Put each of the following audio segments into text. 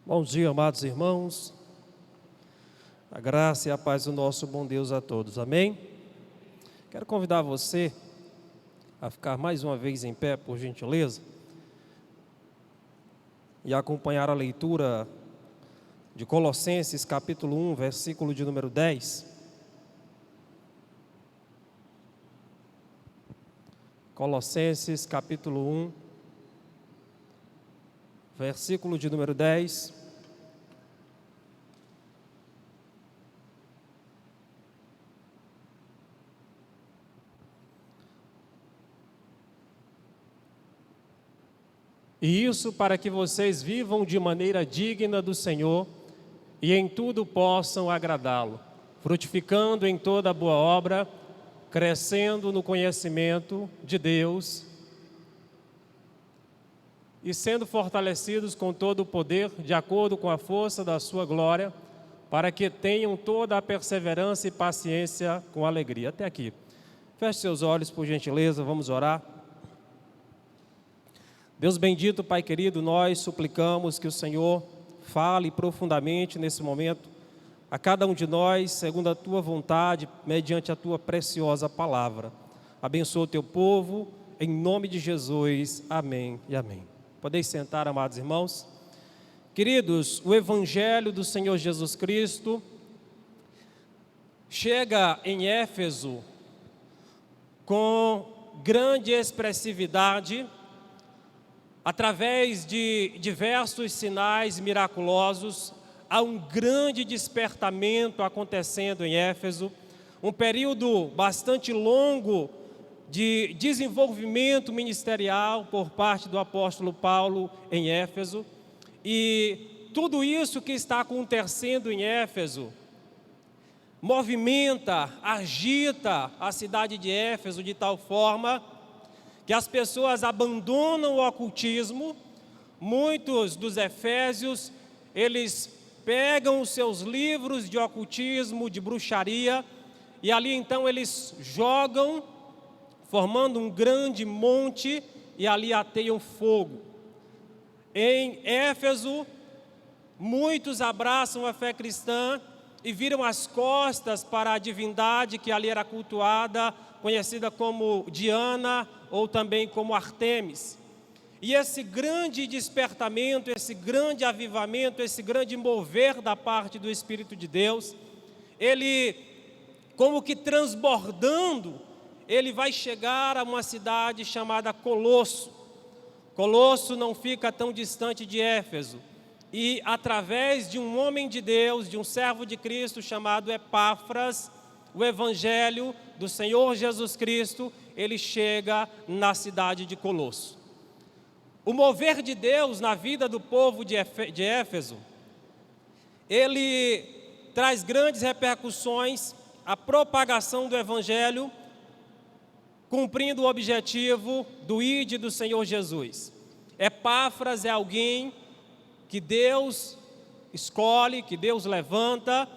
Bom dia, amados irmãos. A graça e a paz do nosso bom Deus a todos. Amém? Quero convidar você a ficar mais uma vez em pé, por gentileza, e acompanhar a leitura de Colossenses, capítulo 1, versículo de número 10. Colossenses, capítulo 1, versículo de número 10. E isso para que vocês vivam de maneira digna do Senhor e em tudo possam agradá-lo, frutificando em toda boa obra, crescendo no conhecimento de Deus e sendo fortalecidos com todo o poder, de acordo com a força da sua glória, para que tenham toda a perseverança e paciência com alegria. Até aqui. Feche seus olhos, por gentileza, vamos orar. Deus bendito, Pai querido, nós suplicamos que o Senhor fale profundamente nesse momento a cada um de nós, segundo a Tua vontade, mediante a Tua preciosa palavra. Abençoa o Teu povo, em nome de Jesus. Amém e amém. Podeis sentar, amados irmãos. Queridos, o Evangelho do Senhor Jesus Cristo chega em Éfeso com grande expressividade, através de diversos sinais miraculosos. Há um grande despertamento acontecendo em Éfeso, um período bastante longo de desenvolvimento ministerial por parte do apóstolo Paulo em Éfeso. E tudo isso que está acontecendo em Éfeso movimenta, agita a cidade de Éfeso de tal forma que as pessoas abandonam o ocultismo. Muitos dos efésios, eles pegam os seus livros de ocultismo, de bruxaria, e ali então eles jogam, formando um grande monte, e ali ateiam fogo. Em Éfeso, muitos abraçam a fé cristã e viram as costas para a divindade que ali era cultuada, conhecida como Diana ou também como Artemis. E esse grande despertamento, esse grande avivamento, esse grande mover da parte do Espírito de Deus, ele, como que transbordando, ele vai chegar a uma cidade chamada Colosso. Colosso não fica tão distante de Éfeso. E através de um homem de Deus, de um servo de Cristo chamado Epáfras, o Evangelho do Senhor Jesus Cristo, ele chega na cidade de Colosso. O mover de Deus na vida do povo de Éfeso, ele traz grandes repercussões, a propagação do Evangelho, cumprindo o objetivo do ID do Senhor Jesus. Epáfras é alguém que Deus escolhe, que Deus levanta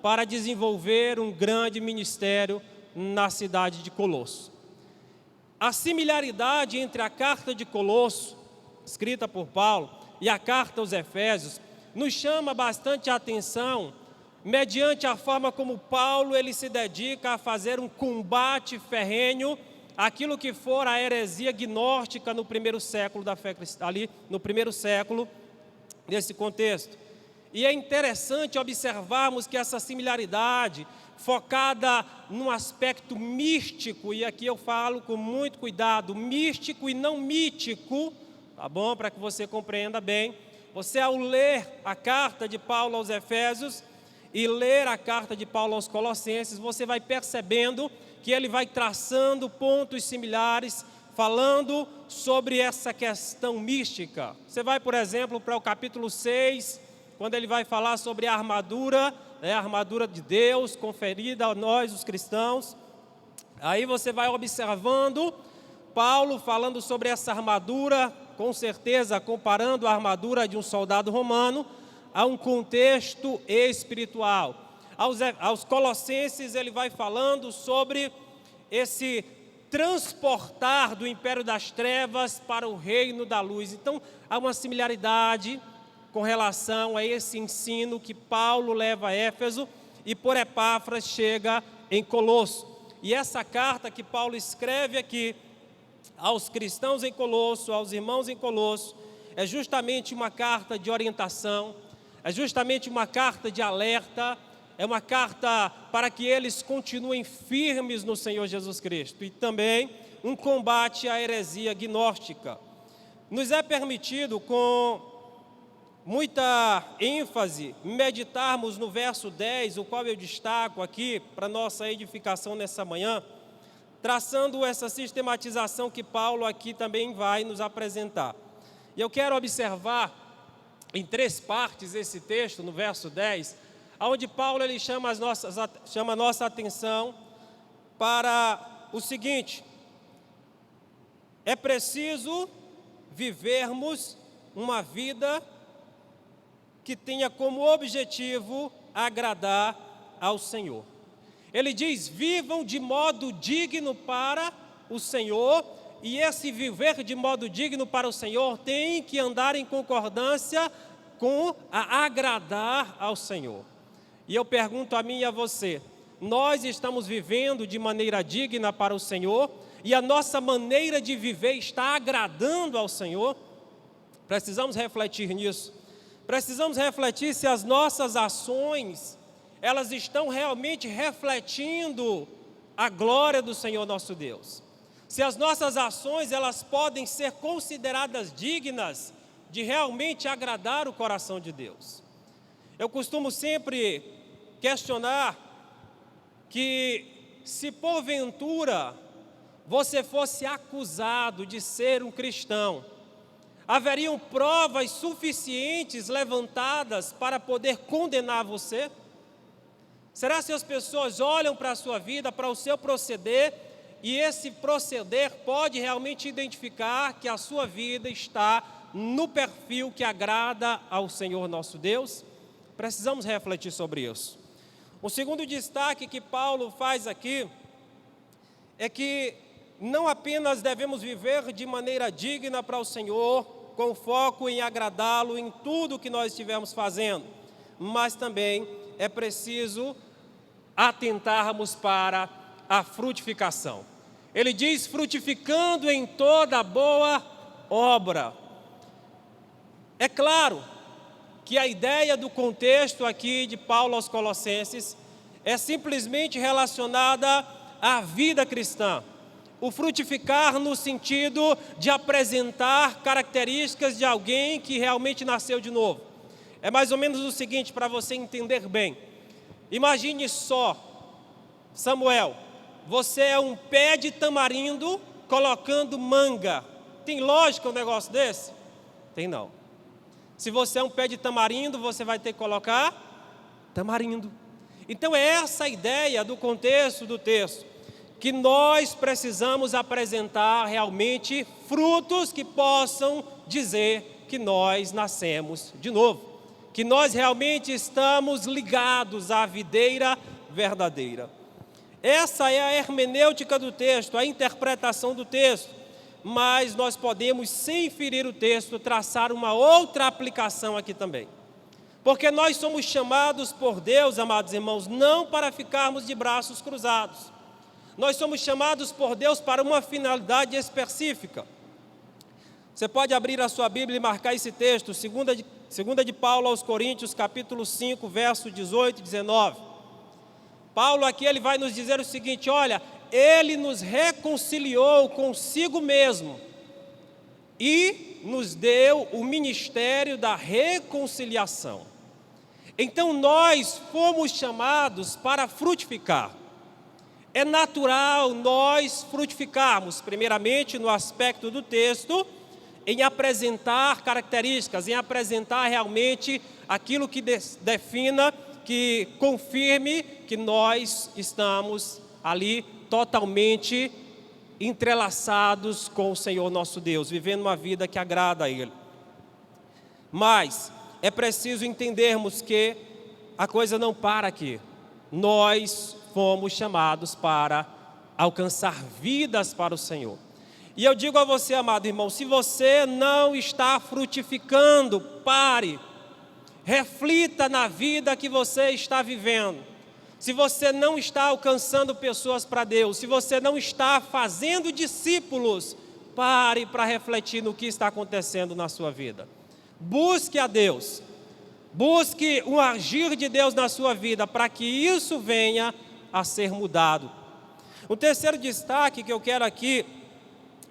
para desenvolver um grande ministério na cidade de Colosso. A similaridade entre a carta de Colosso, escrita por Paulo, e a carta aos Efésios, nos chama bastante a atenção, mediante a forma como Paulo ele se dedica a fazer um combate ferrenho àquilo que for a heresia gnóstica no primeiro século da fé cristã, ali no primeiro século desse contexto. E é interessante observarmos que essa similaridade, focada num aspecto místico, e aqui eu falo com muito cuidado, místico e não mítico, tá bom? Para que você compreenda bem. Você, ao ler a carta de Paulo aos Efésios e ler a carta de Paulo aos Colossenses, você vai percebendo que ele vai traçando pontos similares, falando sobre essa questão mística. Você vai, por exemplo, para o capítulo 6, quando ele vai falar sobre a armadura de Deus, conferida a nós, os cristãos. Aí você vai observando Paulo falando sobre essa armadura, com certeza comparando a armadura de um soldado romano a um contexto espiritual. Aos Colossenses ele vai falando sobre esse transportar do império das trevas para o reino da luz. Então há uma similaridade com relação a esse ensino que Paulo leva a Éfeso e por Epáfras chega em Colosso. E essa carta que Paulo escreve aqui aos cristãos em Colosso, aos irmãos em Colosso, é justamente uma carta de orientação, é justamente uma carta de alerta, é uma carta para que eles continuem firmes no Senhor Jesus Cristo e também um combate à heresia gnóstica. Nos é permitido, com muita ênfase, meditarmos no verso 10, o qual eu destaco aqui para nossa edificação nessa manhã, traçando essa sistematização que Paulo aqui também vai nos apresentar. E eu quero observar em 3 partes esse texto, no verso 10, onde Paulo ele chama a nossa atenção para o seguinte: é preciso vivermos uma vida que tenha como objetivo agradar ao Senhor. Ele diz: vivam de modo digno para o Senhor, e esse viver de modo digno para o Senhor tem que andar em concordância com a agradar ao Senhor. E eu pergunto a mim e a você: nós estamos vivendo de maneira digna para o Senhor? E a nossa maneira de viver está agradando ao Senhor? Precisamos refletir nisso. Precisamos refletir se as nossas ações, elas estão realmente refletindo a glória do Senhor nosso Deus. Se as nossas ações, elas podem ser consideradas dignas de realmente agradar o coração de Deus. Eu costumo sempre questionar que se porventura você fosse acusado de ser um cristão, haveriam provas suficientes levantadas para poder condenar você? Será que as pessoas olham para a sua vida, para o seu proceder, e esse proceder pode realmente identificar que a sua vida está no perfil que agrada ao Senhor nosso Deus? Precisamos refletir sobre isso. O segundo destaque que Paulo faz aqui é que não apenas devemos viver de maneira digna para o Senhor, com foco em agradá-lo em tudo que nós estivermos fazendo, mas também é preciso atentarmos para a frutificação. Ele diz: frutificando em toda boa obra. É claro que a ideia do contexto aqui de Paulo aos Colossenses é simplesmente relacionada à vida cristã. O frutificar no sentido de apresentar características de alguém que realmente nasceu de novo. É mais ou menos o seguinte, para você entender bem. Imagine só, Samuel, você é um pé de tamarindo colocando manga. Tem lógica um negócio desse? Tem não. Se você é um pé de tamarindo, você vai ter que colocar tamarindo. Então é essa a ideia do contexto do texto, que nós precisamos apresentar realmente frutos que possam dizer que nós nascemos de novo, que nós realmente estamos ligados à videira verdadeira. Essa é a hermenêutica do texto, a interpretação do texto, mas nós podemos, sem ferir o texto, traçar uma outra aplicação aqui também. Porque nós somos chamados por Deus, amados irmãos, não para ficarmos de braços cruzados. Nós somos chamados por Deus para uma finalidade específica. Você pode abrir a sua Bíblia e marcar esse texto, segunda de Paulo aos Coríntios, capítulo 5, verso 18 e 19. Paulo aqui ele vai nos dizer o seguinte: olha, ele nos reconciliou consigo mesmo e nos deu o ministério da reconciliação. Então nós fomos chamados para frutificar. É natural nós frutificarmos, primeiramente no aspecto do texto, em apresentar características, em apresentar realmente aquilo que defina, que confirme que nós estamos ali totalmente entrelaçados com o Senhor nosso Deus, vivendo uma vida que agrada a Ele. Mas é preciso entendermos que a coisa não para aqui. Nós fomos chamados para alcançar vidas para o Senhor. E eu digo a você, amado irmão, se você não está frutificando, pare, reflita na vida que você está vivendo. Se você não está alcançando pessoas para Deus, se você não está fazendo discípulos, pare para refletir no que está acontecendo na sua vida. Busque a Deus, busque um agir de Deus na sua vida, para que isso venha a ser mudado. O terceiro destaque que eu quero aqui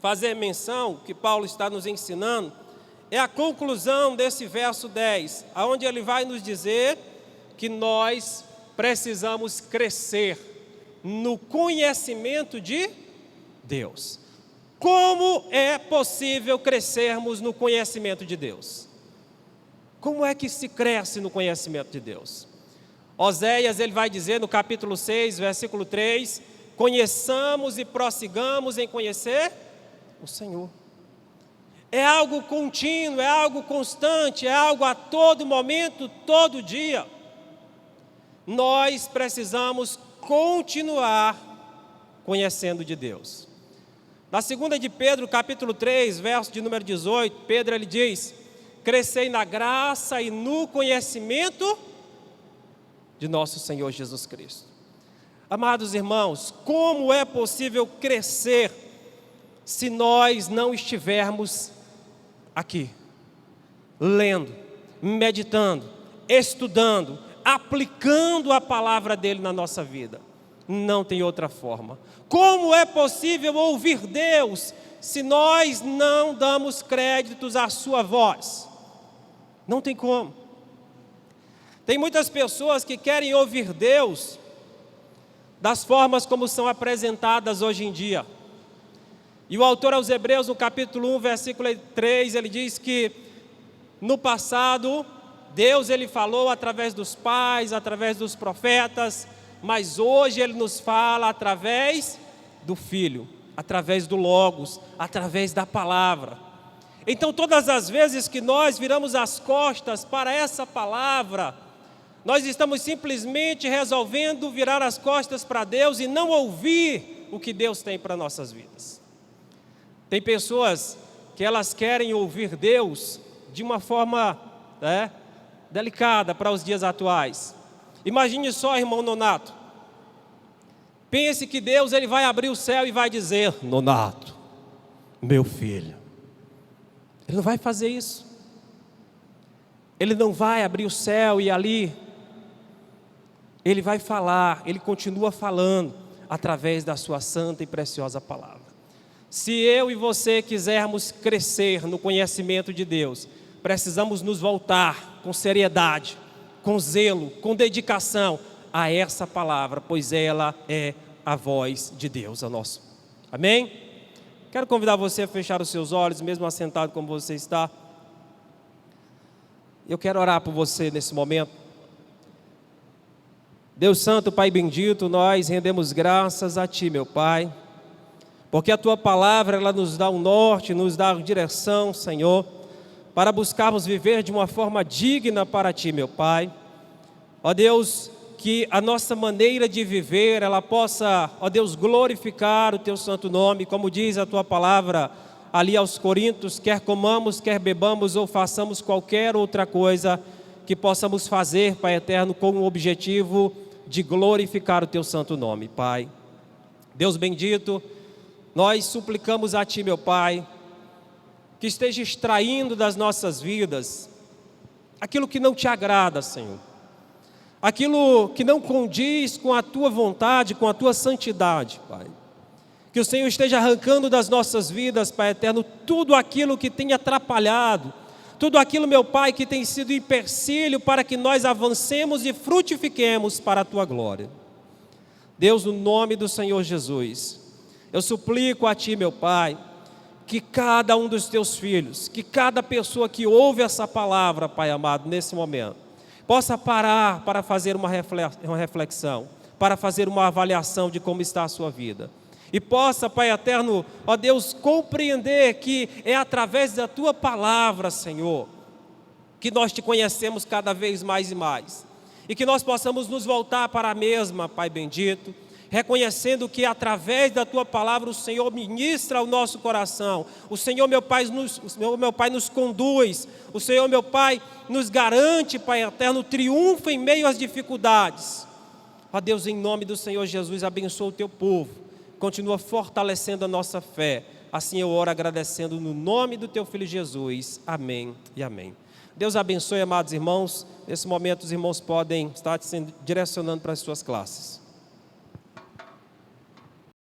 fazer menção, que Paulo está nos ensinando, é a conclusão desse verso 10, onde ele vai nos dizer que nós precisamos crescer no conhecimento de Deus. Como é possível crescermos no conhecimento de Deus? Como é que se cresce no conhecimento de Deus? Oséias, ele vai dizer no capítulo 6, versículo 3, conheçamos e prossigamos em conhecer o Senhor. É algo contínuo, é algo constante, é algo a todo momento, todo dia. Nós precisamos continuar conhecendo de Deus. Na segunda de Pedro, capítulo 3, verso de número 18, Pedro ele diz: crescei na graça e no conhecimento de nosso Senhor Jesus Cristo. Amados irmãos, como é possível crescer se nós não estivermos aqui, lendo, meditando, estudando, aplicando a palavra dele na nossa vida? Não tem outra forma. Como é possível ouvir Deus se nós não damos créditos à sua voz? Não tem como. Tem muitas pessoas que querem ouvir Deus das formas como são apresentadas hoje em dia. E o autor aos Hebreus, no capítulo 1, versículo 3, ele diz que no passado, Deus ele falou através dos pais, através dos profetas, mas hoje ele nos fala através do Filho, através do Logos, através da palavra. Então todas as vezes que nós viramos as costas para essa palavra, nós estamos simplesmente resolvendo virar as costas para Deus e não ouvir o que Deus tem para nossas vidas. Tem pessoas que elas querem ouvir Deus de uma forma delicada para os dias atuais. Imagine só, irmão Nonato. Pense que Deus ele vai abrir o céu e vai dizer: Nonato, meu filho. Ele não vai fazer isso. Ele não vai abrir o céu e ali ele vai falar, ele continua falando através da sua santa e preciosa palavra. Se eu e você quisermos crescer no conhecimento de Deus, precisamos nos voltar com seriedade, com zelo, com dedicação a essa palavra, pois ela é a voz de Deus, a nossa. Amém? Quero convidar você a fechar os seus olhos, mesmo assentado como você está. Eu quero orar por você nesse momento. Deus Santo, Pai bendito, nós rendemos graças a Ti, meu Pai, porque a Tua palavra, ela nos dá um norte, nos dá uma direção, Senhor, para buscarmos viver de uma forma digna para Ti, meu Pai. Ó Deus, que a nossa maneira de viver, ela possa, ó Deus, glorificar o Teu santo nome, como diz a Tua palavra ali aos Coríntios, quer comamos, quer bebamos ou façamos qualquer outra coisa, que possamos fazer, Pai eterno, com o objetivo de glorificar o Teu santo nome, Pai. Deus bendito, nós suplicamos a Ti, meu Pai, que esteja extraindo das nossas vidas aquilo que não Te agrada, Senhor, aquilo que não condiz com a Tua vontade, com a Tua santidade, Pai. Que o Senhor esteja arrancando das nossas vidas, Pai eterno, tudo aquilo que tem atrapalhado, tudo aquilo, meu Pai, que tem sido empecilho para que nós avancemos e frutifiquemos para a Tua glória. Deus, no nome do Senhor Jesus, eu suplico a Ti, meu Pai, que cada um dos Teus filhos, que cada pessoa que ouve essa palavra, Pai amado, nesse momento, possa parar para fazer uma reflexão, para fazer uma avaliação de como está a sua vida. E possa, Pai eterno, ó Deus, compreender que é através da Tua palavra, Senhor, que nós Te conhecemos cada vez mais e mais. E que nós possamos nos voltar para a mesma, Pai bendito, reconhecendo que através da Tua palavra o Senhor ministra ao nosso coração. O Senhor, meu Pai, nos conduz. O Senhor, meu Pai, nos garante, Pai eterno, triunfo em meio às dificuldades. Ó Deus, em nome do Senhor Jesus, abençoa o Teu povo. Continua fortalecendo a nossa fé. Assim eu oro agradecendo no nome do Teu Filho Jesus. Amém e amém. Deus abençoe, amados irmãos. Nesse momento os irmãos podem estar se direcionando para as suas classes.